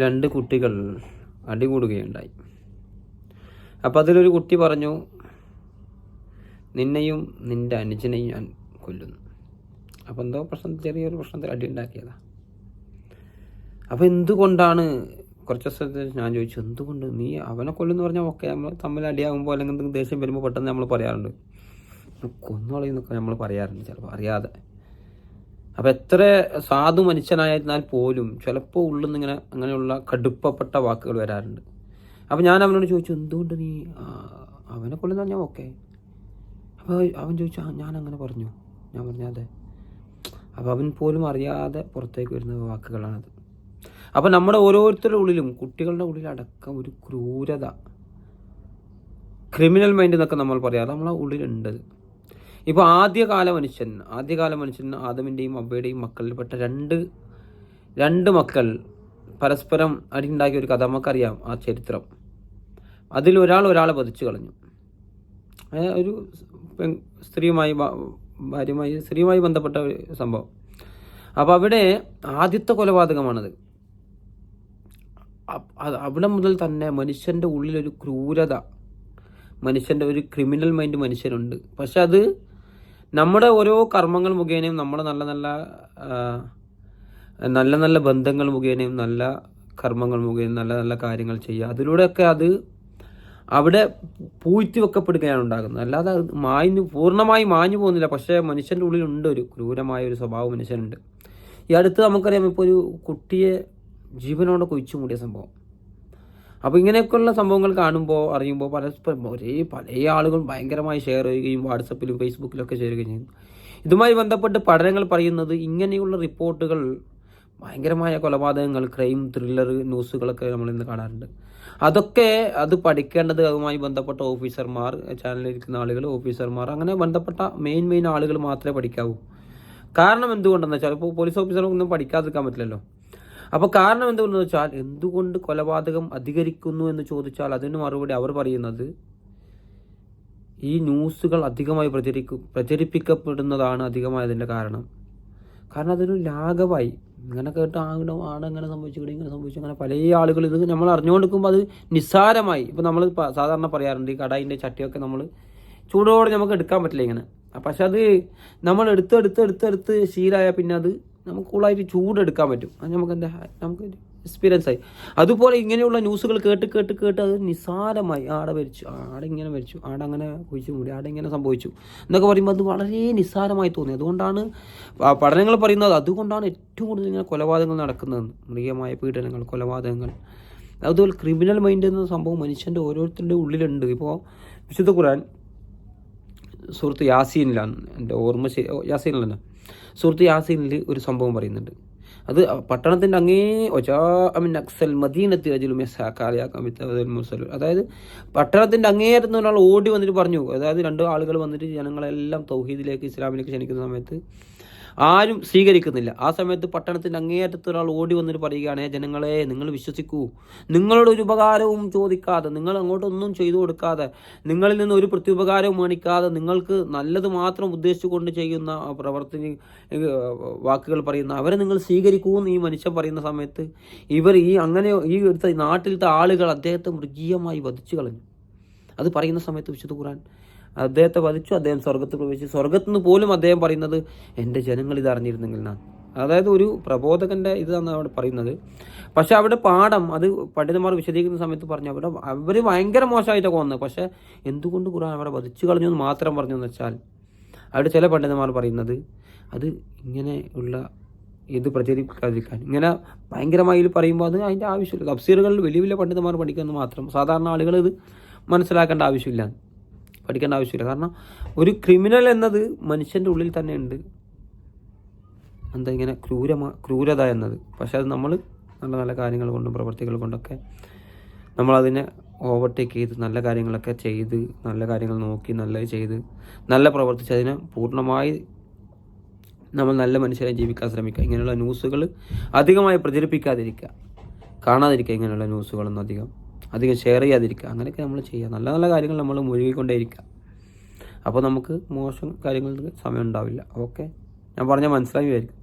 2 കുട്ടികൾ അടികൂടുകയുണ്ടായി. അപ്പോൾ അതിലൊരു കുട്ടി പറഞ്ഞു, നിന്നെയും നിൻ്റെ അനുജനെയും ഞാൻ കൊല്ലുന്നു. അപ്പോൾ എന്തോ ചെറിയൊരു പ്രശ്നത്തിൽ അടി ഉണ്ടാക്കിയതാണ്. അപ്പോൾ എന്തുകൊണ്ടാണ് കുറച്ച് ദിവസത്തെ ഞാൻ ചോദിച്ചു, എന്തുകൊണ്ട് നീ അവനെ കൊല്ലുന്നു പറഞ്ഞാൽ ഓക്കെ, നമ്മൾ തമ്മിൽ അടിയാകുമ്പോൾ അല്ലെങ്കിൽ എന്തെങ്കിലും ദേഷ്യം വരുമ്പോൾ പെട്ടെന്ന് നമ്മൾ പറയാറുണ്ട്, കൊന്നുകളയെന്നൊക്കെ നമ്മൾ പറയാറുണ്ട് ചിലപ്പോൾ അറിയാതെ. അപ്പോൾ എത്ര സാധു മനുഷ്യനായിരുന്നാൽ പോലും ചിലപ്പോൾ ഉള്ളിൽ നിന്ന് ഇങ്ങനെ അങ്ങനെയുള്ള കടുപ്പപ്പെട്ട വാക്കുകൾ വരാറുണ്ട്. അപ്പോൾ ഞാൻ അവനോട് ചോദിച്ചു, എന്തുകൊണ്ട് നീ അവനെ കൊല്ലുന്ന പറഞ്ഞാൽ ഓക്കെ. അപ്പോൾ അവൻ ചോദിച്ചു, ഞാൻ അങ്ങനെ പറഞ്ഞു. ഞാൻ പറഞ്ഞു അതെ. അപ്പോൾ അവൻ പോലും അറിയാതെ പുറത്തേക്ക് വരുന്ന വാക്കുകളാണത്. അപ്പോൾ നമ്മുടെ ഓരോരുത്തരുടെ ഉള്ളിലും, കുട്ടികളുടെ ഉള്ളിലടക്കം ഒരു ക്രൂരത, ക്രിമിനൽ മൈൻഡ് എന്നൊക്കെ നമ്മൾ പറയാറ് നമ്മളെ ഉള്ളിലുണ്ട്. ഇപ്പോൾ ആദ്യകാല മനുഷ്യൻ ആദമിൻ്റെയും അവയുടെയും മക്കളിൽപ്പെട്ട രണ്ട് മക്കൾ പരസ്പരം അടിയുണ്ടാക്കിയ ഒരു കഥ നമുക്കറിയാം, ആ ചരിത്രം. ഒരാളെ വധിച്ചു കളഞ്ഞു. ഒരു സ്ത്രീയുമായി ബന്ധപ്പെട്ട ഒരു സംഭവം. അപ്പോൾ അവിടെ ആദ്യത്തെ കൊലപാതകമാണത്. അവിടെ മുതൽ തന്നെ മനുഷ്യൻ്റെ ഉള്ളിലൊരു ക്രൂരത, മനുഷ്യൻ്റെ ഒരു ക്രിമിനൽ മൈൻഡ് മനുഷ്യനുണ്ട്. പക്ഷെ അത് നമ്മുടെ ഓരോ കർമ്മങ്ങൾ മുഖേനയും, നമ്മുടെ നല്ല നല്ല ബന്ധങ്ങൾ മുഖേനയും, നല്ല കർമ്മങ്ങൾ മുഖേനയും നല്ല നല്ല കാര്യങ്ങൾ ചെയ്യുക, അതിലൂടെയൊക്കെ അത് അവിടെ പൂഴ്ത്തി വെക്കപ്പെടുകയാണ് ഉണ്ടാകുന്നത്. അല്ലാതെ അത് പൂർണ്ണമായി മാഞ്ഞു പോകുന്നില്ല. പക്ഷേ മനുഷ്യൻ്റെ ഉള്ളിലുണ്ട് ഒരു ക്രൂരമായ ഒരു സ്വഭാവം മനുഷ്യനുണ്ട്. ഈ അടുത്ത് നമുക്കറിയാം, ഇപ്പോൾ ഒരു കുട്ടിയെ ജീവനോടെ കൊഴിച്ചു മൂടിയ സംഭവം. അപ്പോൾ ഇങ്ങനെയൊക്കെയുള്ള സംഭവങ്ങൾ കാണുമ്പോൾ, അറിയുമ്പോൾ പരസ്പരം പല ആളുകൾ ഭയങ്കരമായി ഷെയർ ചെയ്യുകയും വാട്സപ്പിലും ഫേസ്ബുക്കിലൊക്കെ ചേരുകയും ചെയ്യുന്നു. ഇതുമായി ബന്ധപ്പെട്ട് പഠനങ്ങൾ പറയുന്നത്, ഇങ്ങനെയുള്ള റിപ്പോർട്ടുകൾ, ഭയങ്കരമായ കൊലപാതകങ്ങൾ, ക്രൈം ത്രില്ലർ ന്യൂസുകളൊക്കെ നമ്മളിന്ന് കാണാറുണ്ട്. അത് പഠിക്കേണ്ടത് അതുമായി ബന്ധപ്പെട്ട ഓഫീസർമാർ, ചാനലിലിരിക്കുന്ന ആളുകൾ, ഓഫീസർമാർ, അങ്ങനെ ബന്ധപ്പെട്ട മെയിൻ ആളുകൾ മാത്രമേ പഠിക്കാവൂ. കാരണം എന്തുകൊണ്ടെന്ന് വെച്ചാൽ, ഇപ്പോൾ പോലീസ് ഓഫീസറൊന്നും പഠിക്കാതിരിക്കാൻ പറ്റില്ലല്ലോ. അപ്പോൾ കാരണം എന്തുകൊണ്ടെന്ന് വെച്ചാൽ, എന്തുകൊണ്ട് കൊലപാതകം അധികരിക്കുന്നു എന്ന് ചോദിച്ചാൽ അതിന് മറുപടി അവർ പറയുന്നത്, ഈ ന്യൂസുകൾ അധികമായി പ്രചരിപ്പിക്കപ്പെടുന്നതാണ് അധികമായതിൻ്റെ കാരണം. അതൊരു ലാഘവമായി ഇങ്ങനെ കേട്ട് ആടെങ്ങനെ സംഭവിച്ചു, ഇങ്ങനെ സംഭവിച്ചു, അങ്ങനെ പല ആളുകൾ ഇത് നമ്മൾ അറിഞ്ഞുകൊണ്ടിരിക്കുമ്പോൾ അത് നിസ്സാരമായി. ഇപ്പോൾ നമ്മൾ സാധാരണ പറയാറുണ്ട്, ഈ കടായിൻ്റെ ചട്ടിയൊക്കെ നമ്മൾ ചൂടോടെ നമുക്ക് എടുക്കാൻ പറ്റില്ല ഇങ്ങനെ. പക്ഷെ അത് നമ്മൾ എടുത്ത് ശീലമായ പിന്നെ അത് നമുക്ക് കൂളായിട്ട് ചൂടെടുക്കാൻ പറ്റും. അത് നമുക്ക് എക്സ്പീരിയൻസ് ആയി. അതുപോലെ ഇങ്ങനെയുള്ള ന്യൂസുകൾ കേട്ട് അത് നിസ്സാരമായി, ആടെ ഇങ്ങനെ മരിച്ചു, ആടെ അങ്ങനെ കുഴിച്ചു മൂടി, ആടെ ഇങ്ങനെ സംഭവിച്ചു എന്നൊക്കെ പറയുമ്പോൾ അത് വളരെ നിസ്സാരമായി തോന്നി. അതുകൊണ്ടാണ് പഠനങ്ങൾ പറയുന്നത്, അതുകൊണ്ടാണ് ഏറ്റവും കൂടുതൽ ഇങ്ങനെ കൊലപാതകങ്ങൾ നടക്കുന്നതെന്ന്. മൃഗീയമായ പീഡനങ്ങൾ, കൊലപാതകങ്ങൾ, അതുപോലെ ക്രിമിനൽ മൈൻഡ് എന്ന സംഭവം മനുഷ്യൻ്റെ ഓരോരുത്തരുടെ ഉള്ളിലുണ്ട്. ഇപ്പോൾ വിശുദ്ധ ഖുർആൻ സൂറത്ത് യാസീനിലാണ്, എൻ്റെ ഓർമ്മ യാസീനിലാണ്, സൂറത്ത് യാസീനിൽ ഒരു സംഭവം പറയുന്നുണ്ട്. അത് പട്ടണത്തിൻ്റെ അതായത് പട്ടണത്തിൻ്റെ അങ്ങേയറ്റത്ത് ഒരാൾ ഓടി വന്നിട്ട് പറഞ്ഞു, അതായത് 2 ആളുകൾ വന്നിട്ട് ജനങ്ങളെല്ലാം തൗഹീദിലേക്ക്, ഇസ്ലാമിലേക്ക് ക്ഷണിക്കുന്ന സമയത്ത് ആരും സ്വീകരിക്കുന്നില്ല. ആ സമയത്ത് പട്ടണത്തിൻ്റെ അങ്ങേയറ്റത്ത് ഒരാൾ ഓടി വന്നിട്ട് പറയുകയാണ്, ജനങ്ങളെ നിങ്ങൾ വിശ്വസിക്കൂ, നിങ്ങളോട് ഒരു ഉപകാരവും ചോദിക്കാതെ, നിങ്ങൾ അങ്ങോട്ടൊന്നും ചെയ്തു കൊടുക്കാതെ, നിങ്ങളിൽ നിന്ന് ഒരു പ്രത്യുപകാരവും മേടിക്കാതെ, നിങ്ങൾക്ക് നല്ലത് മാത്രം ഉദ്ദേശിച്ചുകൊണ്ട് ചെയ്യുന്ന വാക്കുകൾ പറയുന്ന അവരെ നിങ്ങൾ സ്വീകരിക്കൂ എന്ന് ഈ മനുഷ്യൻ പറയുന്ന സമയത്ത്, ഇവർ ഈ നാട്ടിലത്തെ ആളുകൾ അദ്ദേഹത്തെ മൃഗീയമായി വധിച്ചു കളഞ്ഞു. അത് പറയുന്ന സമയത്ത് വിശുദ്ധ ഖുർആൻ അദ്ദേഹത്തെ വധിച്ചു, അദ്ദേഹം സ്വർഗത്തിൽ പ്രവേശിച്ചു. സ്വർഗത്തു നിന്ന് പോലും അദ്ദേഹം പറയുന്നത്, എൻ്റെ ജനങ്ങൾ ഇത് അറിഞ്ഞിരുന്നെങ്കിൽ എന്നാണ്. അതായത് ഒരു പ്രബോധകൻ്റെ ഇതാണ് അവിടെ പറയുന്നത്. പക്ഷെ അവിടെ പാഠം അത് പണ്ഡിതന്മാർ വിശദീകരിക്കുന്ന സമയത്ത് പറഞ്ഞു, അവർ ഭയങ്കര മോശമായിട്ടൊക്കെ കൊന്നത്. പക്ഷേ എന്തുകൊണ്ട് ഖുർആൻ അവരെ വധിച്ചു കളഞ്ഞു എന്ന് മാത്രം പറഞ്ഞു എന്ന് വെച്ചാൽ, അവിടെ ചില പണ്ഡിതന്മാർ പറയുന്നത്, അത് ഇങ്ങനെ ഉള്ള ഇത് പ്രചരിപ്പിക്കാതിരിക്കാൻ, ഇങ്ങനെ ഭയങ്കരമായി പറയുമ്പോൾ അത് അതിൻ്റെ ആവശ്യമില്ല. തഫ്സീറുകളിൽ വലിയ പണ്ഡിതന്മാർ പഠിക്കുന്നത് മാത്രം, സാധാരണ ആളുകൾ ഇത് മനസ്സിലാക്കേണ്ട ആവശ്യമില്ല, പഠിക്കേണ്ട ആവശ്യമില്ല. കാരണം ഒരു ക്രിമിനൽ എന്നത് മനുഷ്യൻ്റെ ഉള്ളിൽ തന്നെ ഉണ്ട്, ഇങ്ങനെ ക്രൂരത എന്നത്. പക്ഷെ അത് നമ്മൾ നല്ല കാര്യങ്ങൾ കൊണ്ടും പ്രവർത്തികൾ കൊണ്ടൊക്കെ നമ്മളതിനെ ഓവർടേക്ക് ചെയ്ത് നല്ല കാര്യങ്ങളൊക്കെ ചെയ്ത്, നല്ല കാര്യങ്ങൾ നോക്കി നല്ലത് ചെയ്ത് നല്ല പ്രവർത്തിച്ച് അതിനെ പൂർണ്ണമായി നമ്മൾ നല്ല മനുഷ്യരെ ജീവിക്കാൻ ശ്രമിക്കുക. ഇങ്ങനെയുള്ള ന്യൂസുകൾ അധികമായി പ്രചരിപ്പിക്കാതിരിക്കുക, കാണാതിരിക്കുക. ഇങ്ങനെയുള്ള ന്യൂസുകളൊന്നും അധികം ഷെയർ ചെയ്യാതിരിക്കുക. അങ്ങനെയൊക്കെ നമ്മൾ ചെയ്യുക. നല്ല നല്ല കാര്യങ്ങൾ നമ്മൾ മുഴുകിക്കൊണ്ടേയിരിക്കുക. അപ്പോൾ നമുക്ക് മോശം കാര്യങ്ങൾക്ക് സമയം ഉണ്ടാവില്ല. ഓക്കെ, ഞാൻ പറഞ്ഞാൽ മനസ്സിലായി വരും.